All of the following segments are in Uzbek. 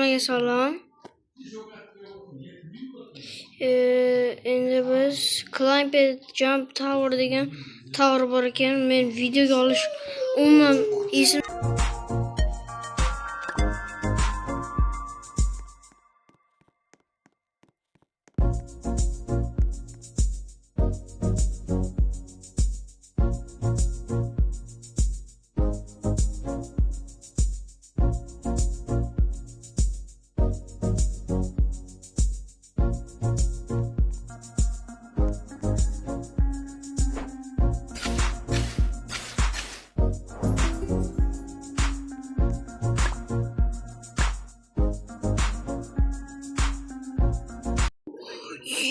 Hammaga salom. Endi biz Climbed Jump Tower degan tower bor ekan. Men videoga olish umuman esim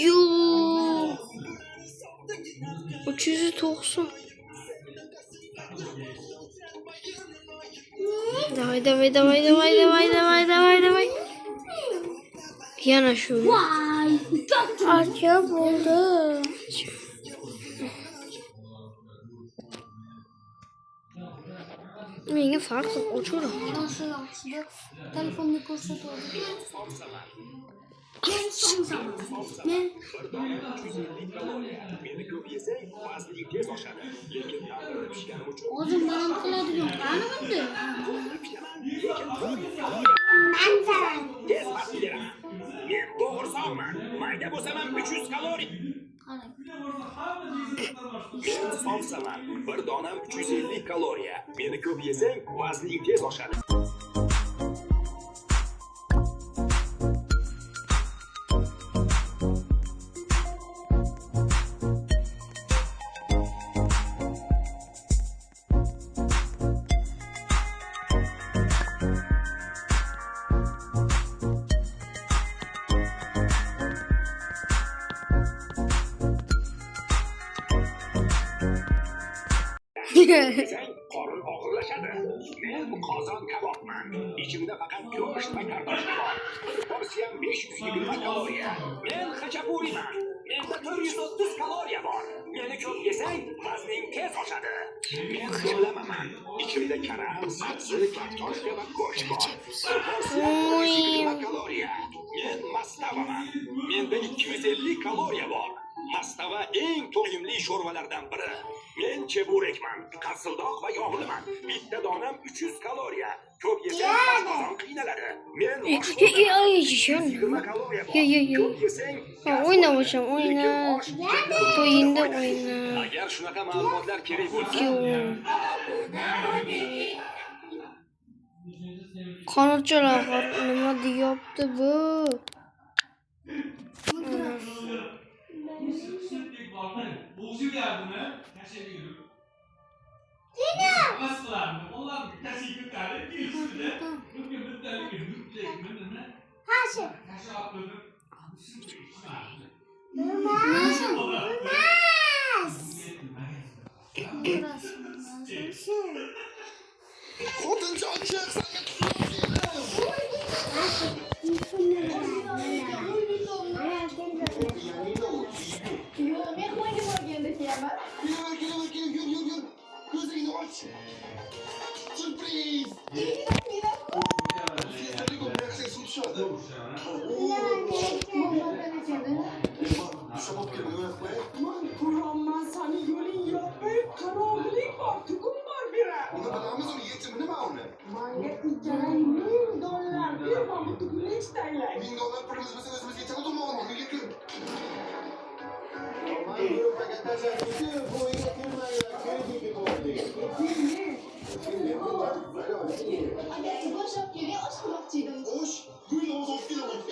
Yo 390. Давай. Yana şu. Vay, Acayip oldu. Menga farqi o'chirib. nasıl yaxshi telefonda ko'rsatadi. Men so'raman. Men meni ko'p yesang vazning tez oshadi. Lekin ta'bir tushganim uchun o'zim baland qiladigan qani bunda? tez vazn beraman. Men bo'g'irsoqman. Mayda bo'lsam ham 300 kaloriya. Qarang. Men somsaman. Bir donam 350 kaloriya. Meni ko'p yesang vazning tez oshadi. Yesang qorin og'irlashadi. Men qozon kabobman. Ichimda faqat go'sht va kartoshka bor. Porsiyam 520 kaloriya. Men xachapuriman. Menda 430 kaloriya bor. Meni ko'p yesang vazning tez oshadi. Men qo'llamaman. Ichimda karam, sabzi, kartoshka va go'sht bor. Porsiyam 420 kaloriya. Men mastavaman. Menda 250 kaloriya bor. Mastava eng to'yimli sho'rvalardan biri. Men cheburekman, qassildoq va yog'liman. Bitta donam 300 kaloriya. Ko'p yesang qozon qiynaladi. Men kaloriya bor. Ko'p yesang O'ynayapman, o'yna. To'yingda o'yna. Agar shunaqa ma'lumotlar kerak bo'lsa, Qanotchalar nima deyapti bu? Yürü. Gözlerini aç. Sürpriz. Man Kur'an'dan sana yolun yapmayıp karanlık var, tukum var bire. Bunu belamız onu yetimini mi onu? Manga $1.000 bir mamı tukunu hiç derler. $1000 pulumuz mesela özümüz yetemez olma oğlum. Bir getir. Adesso posso chiudere o scoprire? Hoş. Gül olsun hoş gül olsun.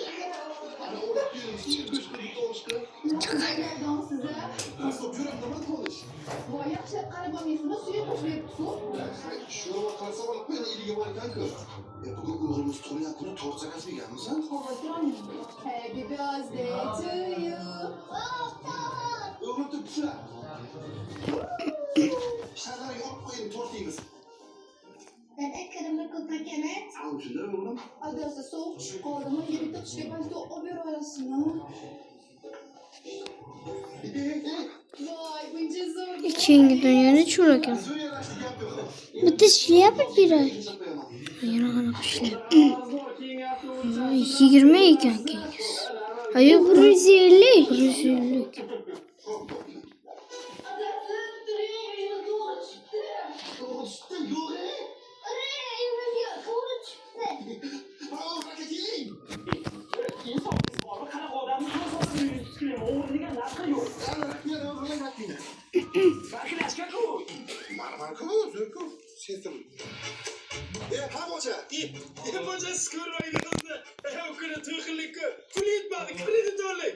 Hani orada gülün kış kırık oluştu. Nereden size? Nasıl bir anlamadı konuş. Voy yaxshi qarabamizmi suya qo'shyapti. Şuna bakarsa bak ben ilgi var kanka. Bugün oğlumuz Tony hakkında tort sakası gelmiş ha? Happy birthday to you. Oğlum tut şuna. Şarkıları yok koyun tort yiyiniz. Ben ekranımda kıltakenet. Al şunları oğlum. Adası soğuk çıkardım. Yedi tutuşu ben de o bir arasına. Vay bunca zor. Ikkinchi dunyoni cho'rakan. Bitta ishlayapti kerak. Yana qanaqa ishlayapti? 20 ekan keyingiz. Ayo 150. 150. Doğru çıktı, yok Bravo, raketin. inson bor qanaqa odamni ko'rsatib yuribsiz o'rniga narxi yo'q. Marknashka-ku. Marmarku, zurku. Setim. Hamocha. Hamocha ko'rmaydi qizni. Ukini to'qillikku. Pul yetmadi, kredit oling.